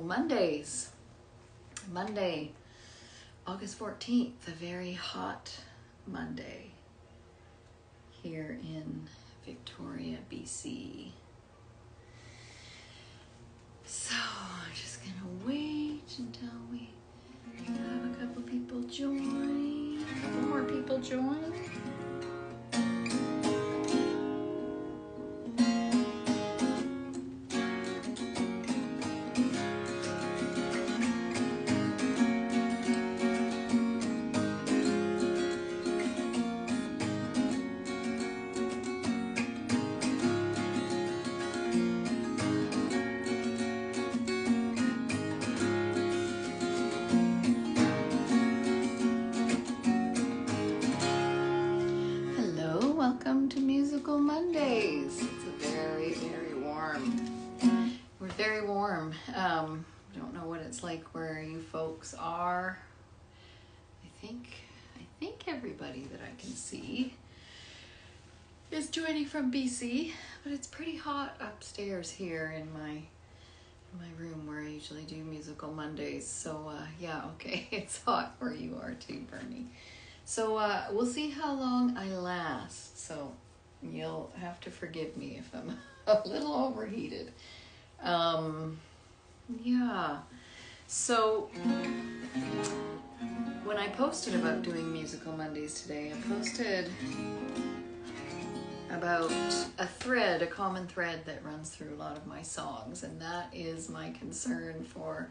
Mondays. Monday, August 14th, a very hot Monday here in Victoria, BC. So I'm just gonna wait until we have a couple people join, a couple more people join. Welcome to Musical Mondays. It's very, very warm. We're very warm. Don't know what it's like where you folks are. I think everybody that I can see is joining from BC, but it's pretty hot upstairs here in my room where I usually do Musical Mondays. So yeah, okay, it's hot where you are too, Bernie. So we'll see how long I last. So you'll have to forgive me if I'm a little overheated. Yeah. So when I posted about doing Musical Mondays today, I posted about a common thread that runs through a lot of my songs, and that is my concern for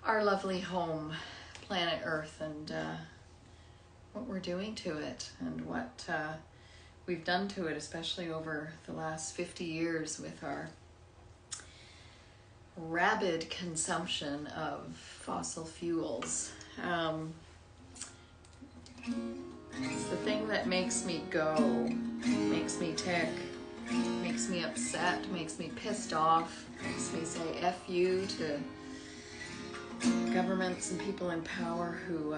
our lovely home, planet Earth, and what we're doing to it and what we've done to it, especially over the last 50 years with our rabid consumption of fossil fuels. It's the thing that makes me go, makes me tick, makes me upset, makes me pissed off, makes me say F you to governments and people in power who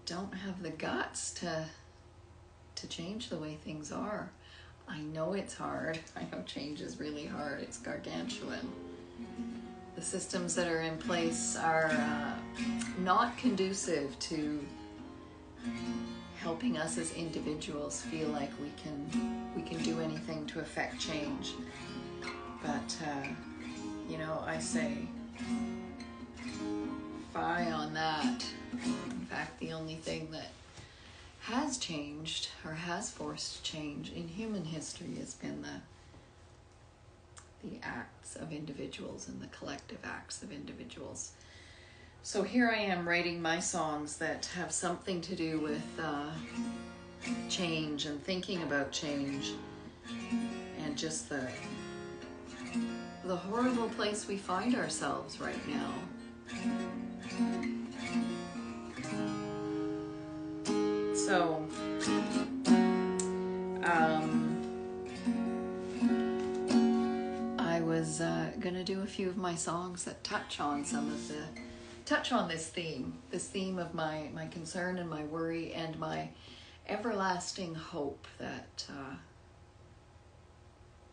don't have the guts to change the way things are. I know it's hard. I know change is really hard. It's gargantuan. The systems that are in place are not conducive to helping us as individuals feel like we can do anything to affect change. But you know, I say fie on that. In fact, the only thing that has changed or has forced change in human history has been the acts of individuals and the collective acts of individuals. So here I am writing my songs that have something to do with change and thinking about change and just the horrible place we find ourselves right now. So, I was gonna do a few of my songs that touch on this theme of my concern and my worry and my everlasting hope that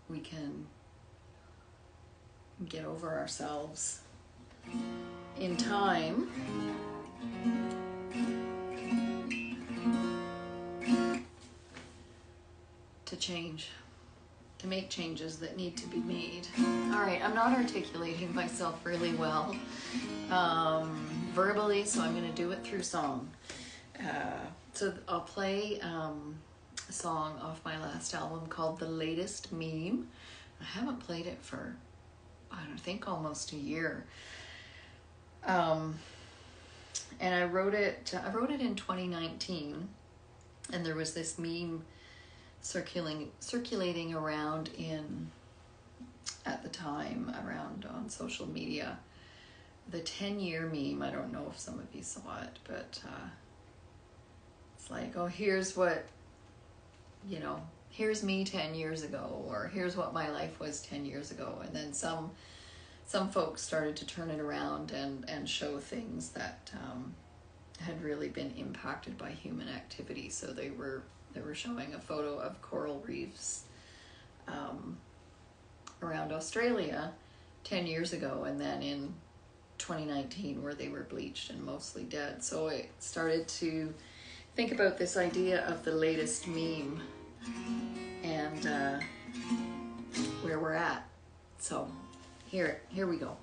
we can get over ourselves in time. To change, to make changes that need to be made. All right, I'm not articulating myself really well verbally, so I'm going to do it through song. So I'll play a song off my last album called The Latest Meme. I haven't played it for, I think, almost a year. And I wrote it in 2019, and there was this meme circulating around at the time on social media, the 10-year meme. I don't know if some of you saw it, but it's like, oh, here's me 10 years ago, or here's what my life was 10 years ago. And then some folks started to turn it around and show things that had really been impacted by human activity. So they were showing a photo of coral reefs around Australia, 10 years ago, and then in 2019 where they were bleached and mostly dead. So I started to think about this idea of the latest meme and where we're at. So here we go.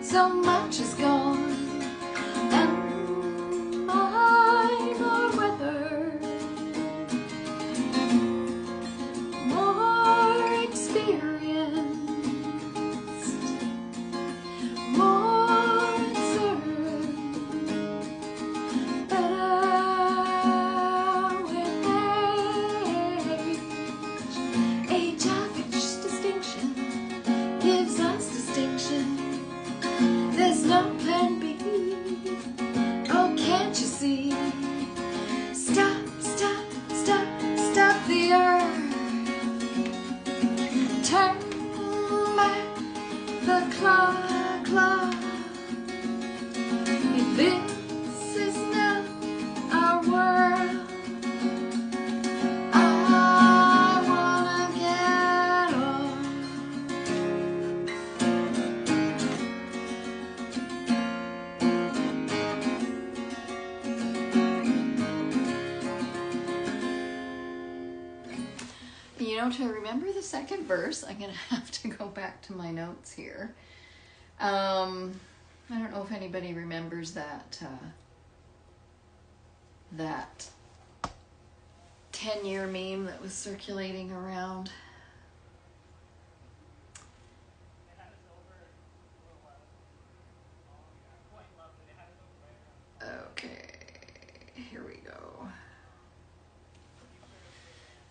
So much is gone, and mine more weather, more experience, more certain, better with age. Age of its distinction gives us distinction. There's no plan B. Oh, can't you see? Stop, stop, stop, stop the earth. Turn back the clock. If this is not our world, I wanna get off. You know, to remember the second verse, I'm going to have to go back to my notes here. I don't know if anybody remembers that 10-year meme that was circulating around. Okay, here we go.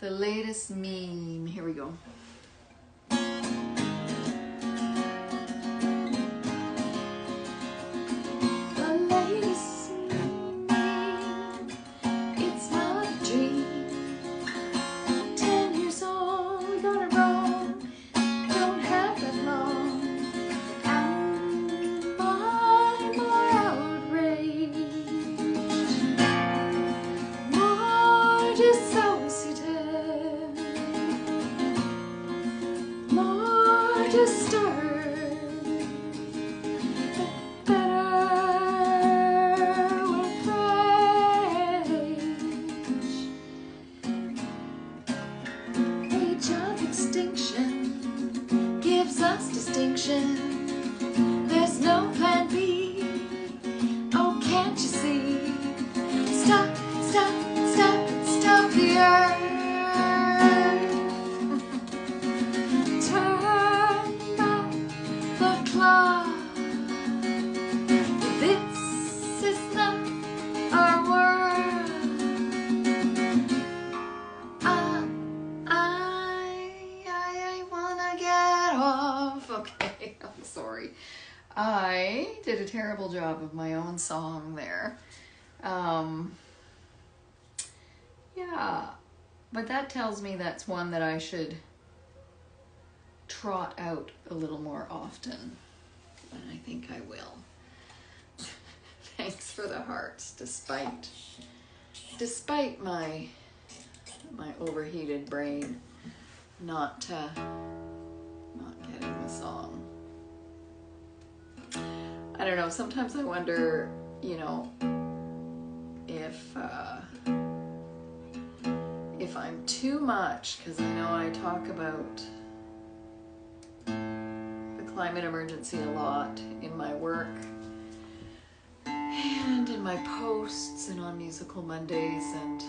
The latest meme. Here we go. The latest meme, it's not a dream. 10 years old, we got it wrong. Don't have that long. And I'm more outraged, more dissociative, more disturbed, better with rage. Age of extinction gives us distinction. There's no plan B. Oh, can't you see? Stop, stop, stop, stop the earth. Turn back the clock. This is not our world. I wanna get off. Okay, I'm sorry. I did a terrible job of my own song there. Yeah, but that tells me that's one that I should trot out a little more often. And I think I will. Thanks for the hearts, despite my overheated brain not getting the song. I don't know, sometimes I wonder, you know, if I'm too much, because I know I talk about the climate emergency a lot in my work and in my posts and on Musical Mondays, and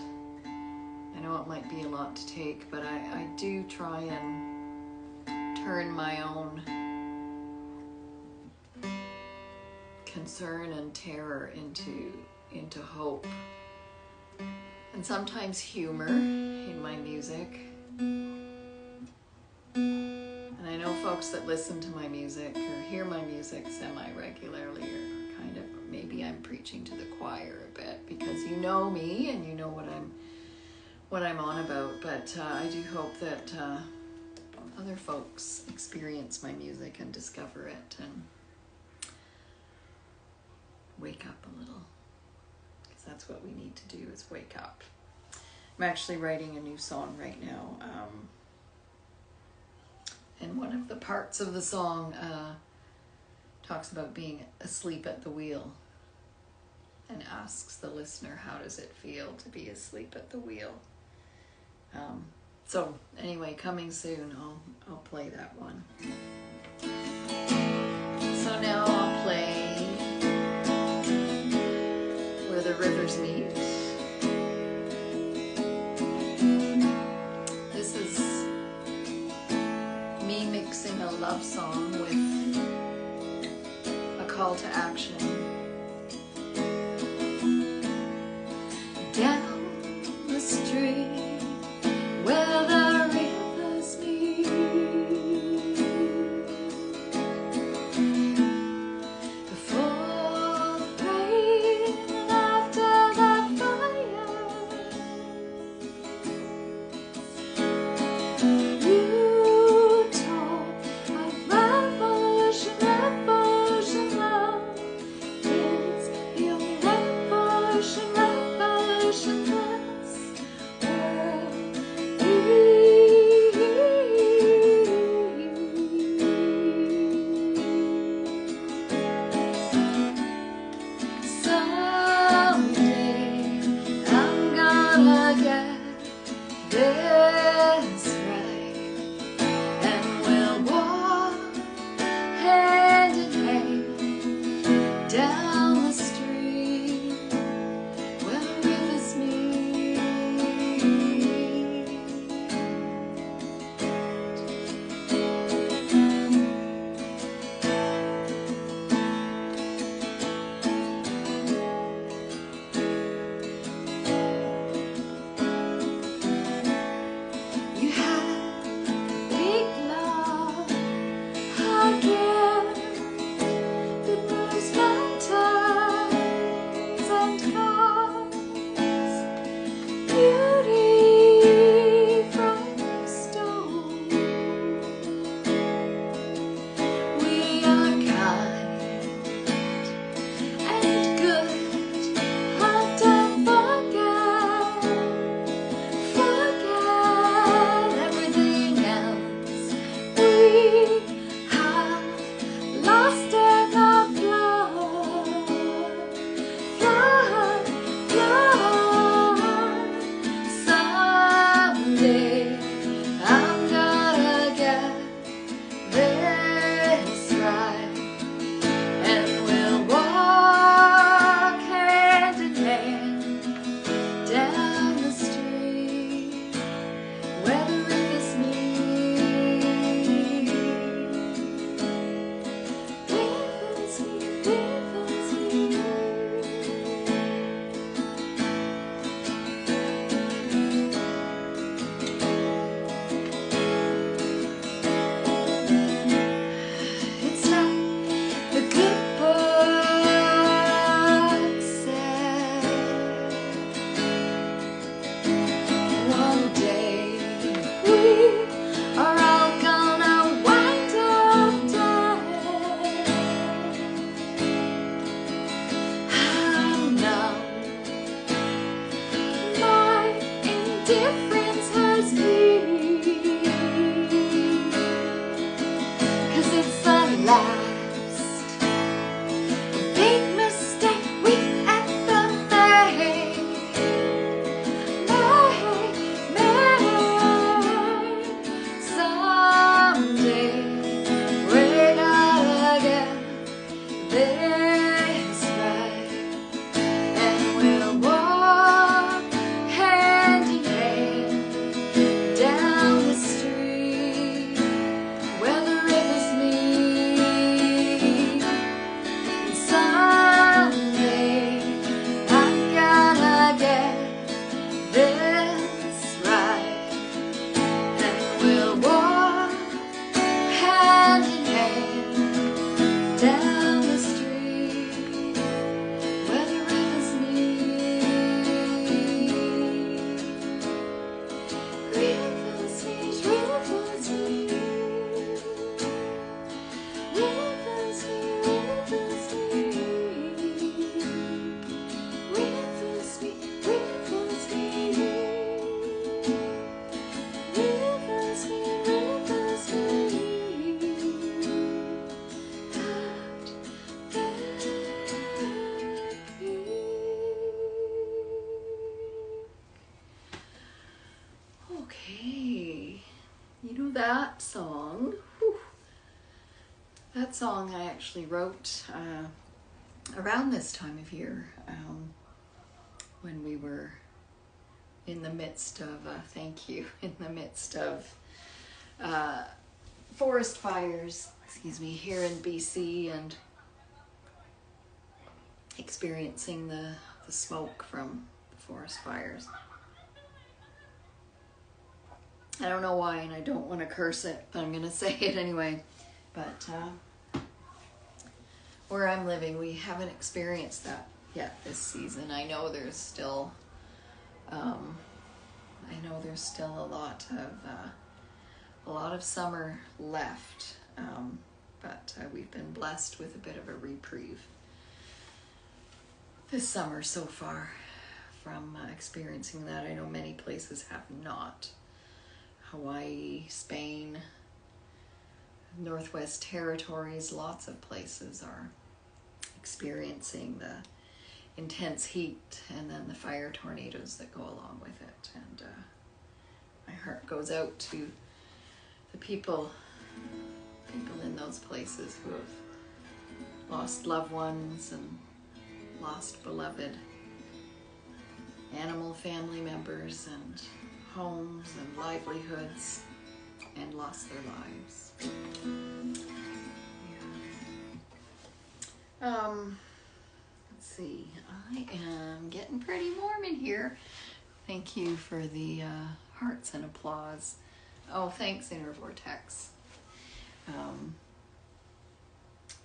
I know it might be a lot to take, but I do try and turn my own concern and terror into hope, and sometimes humor in my music. And I know folks that listen to my music or hear my music semi-regularly are kind of, maybe I'm preaching to the choir a bit, because you know me and you know what I'm on about, but I do hope that other folks experience my music and discover it and wake up a little, because that's what we need to do, is wake up. I'm actually writing a new song right now, and one of the parts of the song talks about being asleep at the wheel and asks the listener, how does it feel to be asleep at the wheel? So anyway, coming soon, I'll play that one. So now I'll play Where the Rivers Meet. This is me mixing a love song with a call to action. Down the street where the rivers meet, before the rain and after the fire, you talk of revolution, revolution, love, that song. Whew. That song I actually wrote around this time of year, when we were in the midst of, in the midst of forest fires, here in BC, and experiencing the smoke from the forest fires. I don't know why, and I don't want to curse it, but I'm going to say it anyway. But where I'm living, we haven't experienced that yet this season. I know there's still, a lot of summer left, but we've been blessed with a bit of a reprieve this summer so far from experiencing that. I know many places have not. Hawaii, Spain, Northwest Territories, lots of places are experiencing the intense heat and then the fire tornadoes that go along with it. And my heart goes out to the people in those places who have lost loved ones and lost beloved animal family members and homes and livelihoods and lost their lives. Yeah. Let's see. I am getting pretty warm in here. Thank you for the hearts and applause. Oh, thanks, Inner Vortex.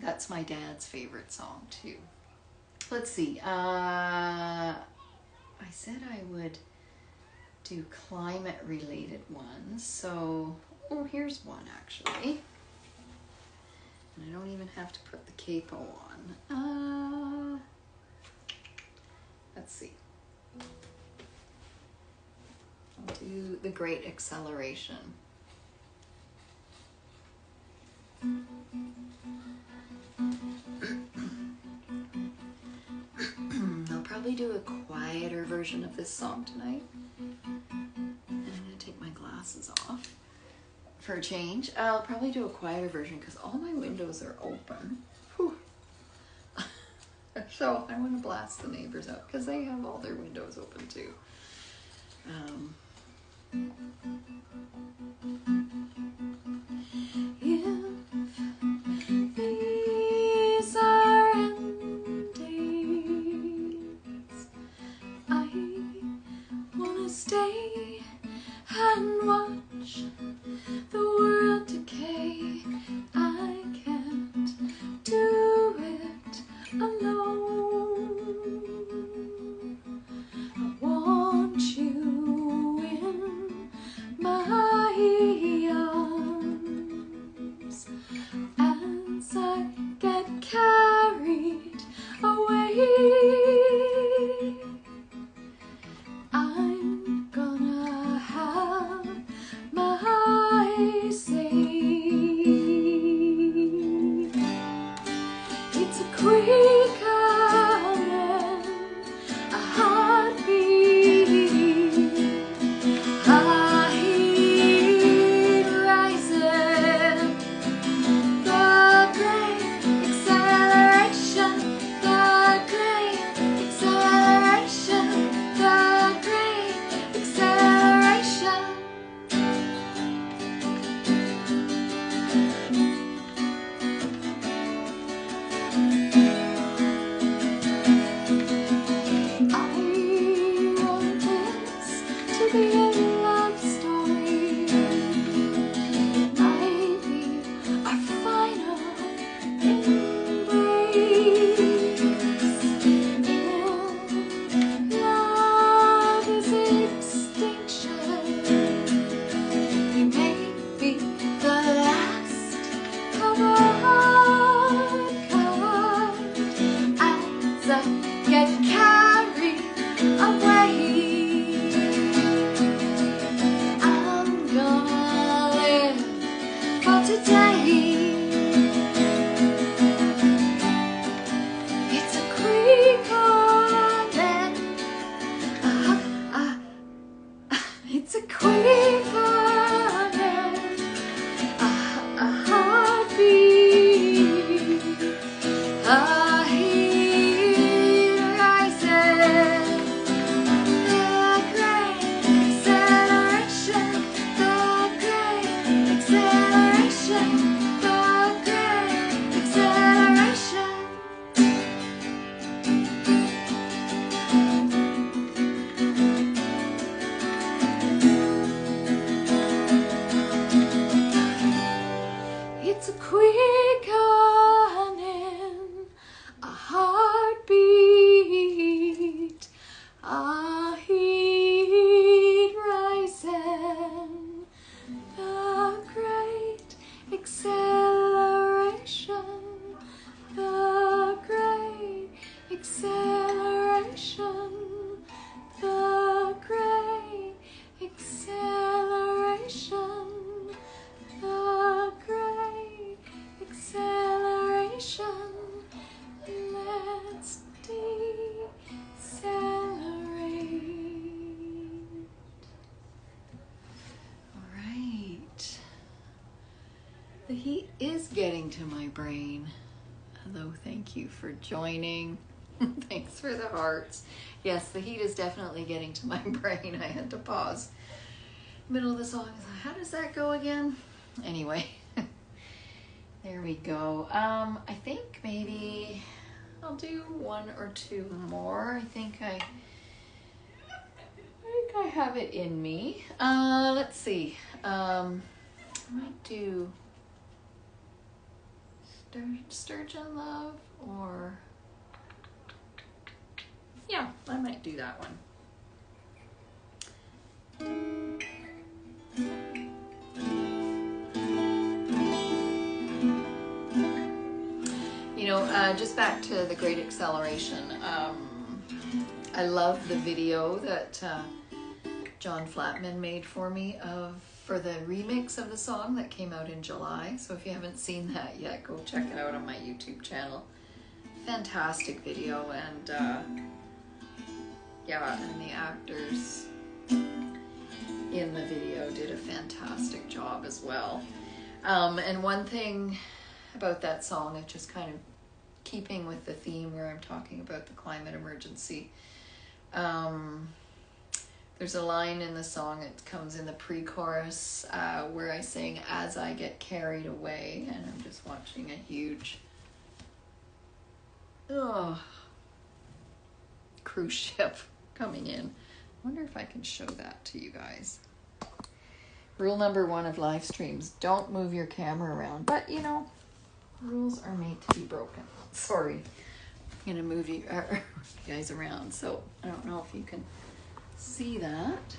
That's my dad's favorite song too. Let's see. I said I would do climate related ones. So, here's one actually. And I don't even have to put the capo on. Let's see. I'll do The Great Acceleration. I'll probably do a quieter version of this song tonight. And I'm going to take my glasses off for a change. I'll probably do a quieter version because all my windows are open. Whew. So I want to blast the neighbors out because they have all their windows open too. If these are end days, I wanna stay and watch the world decay. I can't do it alone. I want you in my arms as I get carried away. I'm gonna have my say. It's a quick coming, a heartbeat, heat rising, the great acceleration, the great acceleration, the great acceleration. I want this to be a love story. It might be our final embrace. In love is extinction. You may be the last of our kind as I get carried away. I'm gonna live for today. It's a quick coming. It's a quick coming, The heat is getting to my brain. Hello, thank you for joining. Thanks for the hearts. Yes, the heat is definitely getting to my brain. I had to pause. Middle of the song, how does that go again? Anyway, there we go. I think maybe I'll do one or two more. I think I have it in me. Let's see. I might do Sturgeon Love, or yeah, I might do that one. You know, just back to the Great Acceleration. I love the video that John Flatman made for me for the remix of the song that came out in July. So if you haven't seen that yet, go check it out on my YouTube channel. Fantastic video, and yeah, and the actors in the video did a fantastic job as well. And one thing about that song, it's just kind of keeping with the theme where I'm talking about the climate emergency. There's a line in the song, it comes in the pre-chorus, where I sing "As I Get Carried Away," and I'm just watching a huge cruise ship coming in. I wonder if I can show that to you guys. Rule number 1 of live streams, don't move your camera around. But you know, rules are made to be broken. Sorry, I'm gonna move you guys around, so I don't know if you can see that.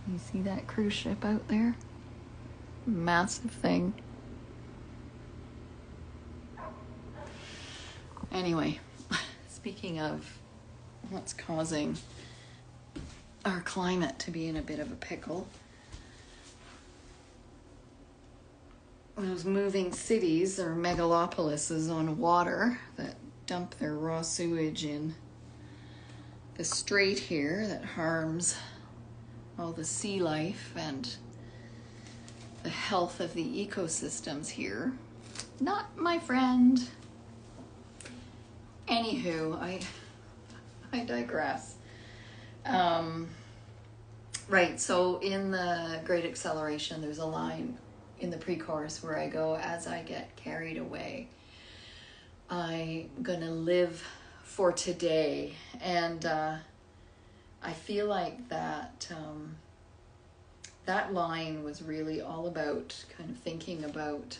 You see that cruise ship out there? Massive thing. Anyway, speaking of what's causing our climate to be in a bit of a pickle, those moving cities or megalopolises on water that dump their raw sewage in the strait here that harms all the sea life and the health of the ecosystems here. Not my friend. Anywho, I digress. Right, so in the Great Acceleration, there's a line in the pre-chorus where I go, "As I get carried away, I'm gonna live for today." And I feel like that that line was really all about kind of thinking about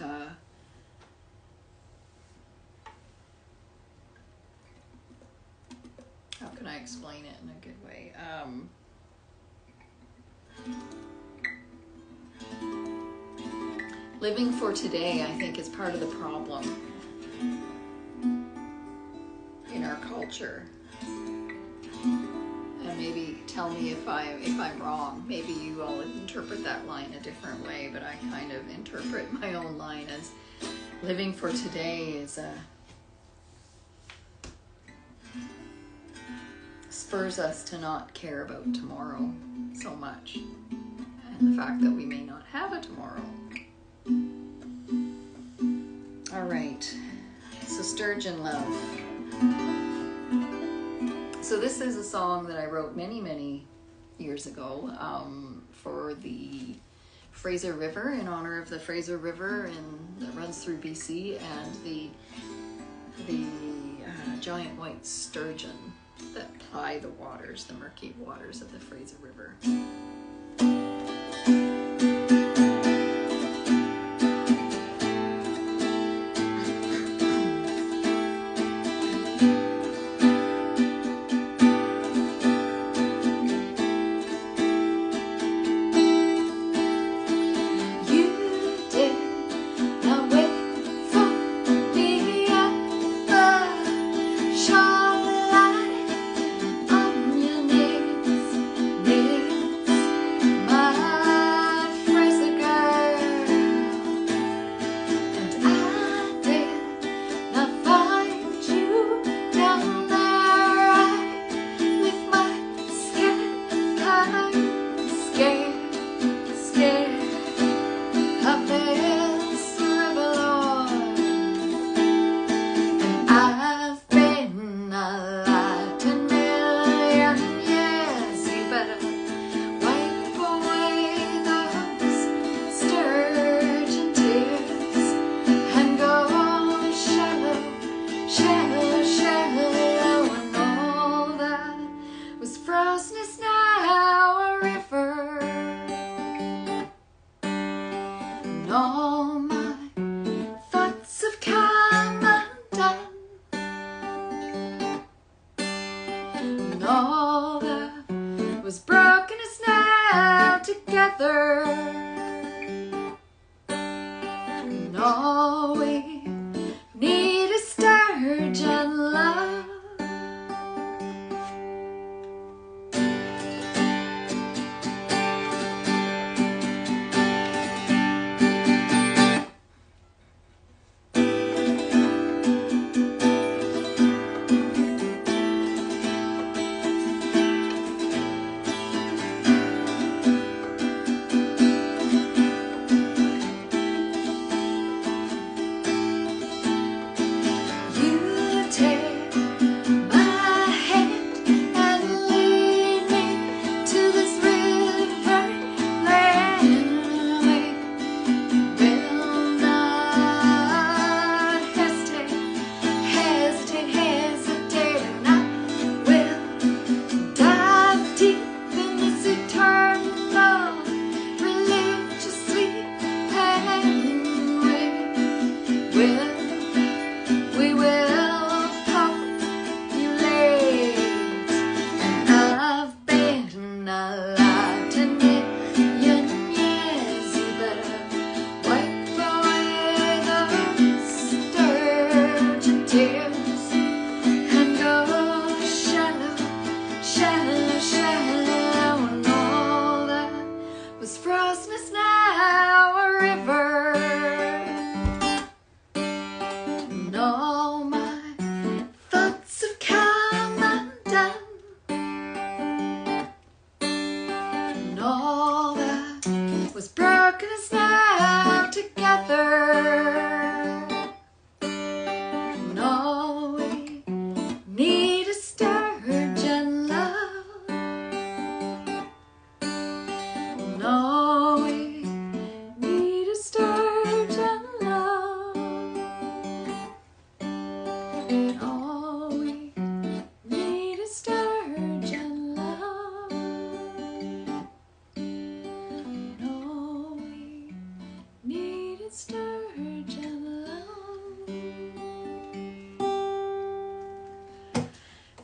how can I explain it in a good way? Living for today, I think, is part of the problem in our culture. And maybe tell me if I'm wrong. Maybe you all interpret that line a different way, but I kind of interpret my own line as living for today is spurs us to not care about tomorrow so much, and the fact that we may not have a tomorrow. All right, so Sturgeon Love. So this is a song that I wrote many years ago for the Fraser River, in honor of the Fraser River that runs through BC, and the giant white sturgeon that ply the waters, the murky waters of the Fraser River. together. And all we need is sturgeon love.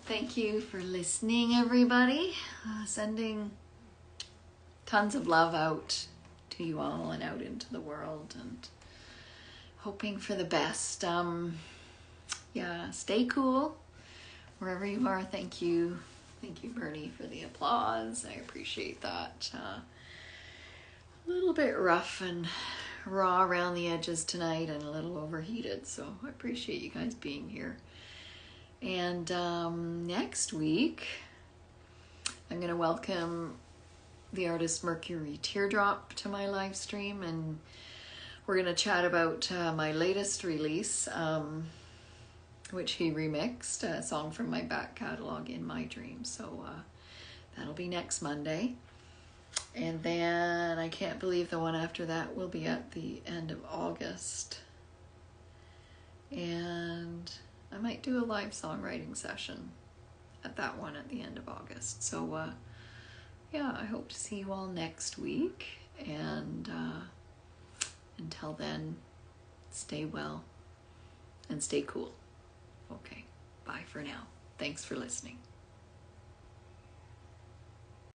Thank you for listening, everybody. Sending tons of love out to you all and out into the world, and hoping for the best. Yeah, stay cool wherever you are. Thank you, Bernie, for the applause. I appreciate that. A little bit rough and raw around the edges tonight, and a little overheated, so I appreciate you guys being here. And next week, I'm going to welcome the artist Mercury Teardrop to my live stream, and we're going to chat about my latest release, which he remixed, a song from my back catalog, In My Dreams. So that'll be next Monday. And then I can't believe the one after that will be at the end of August. And I might do a live songwriting session at that one at the end of August. So yeah, I hope to see you all next week. And until then, stay well and stay cool. Okay, bye for now. Thanks for listening.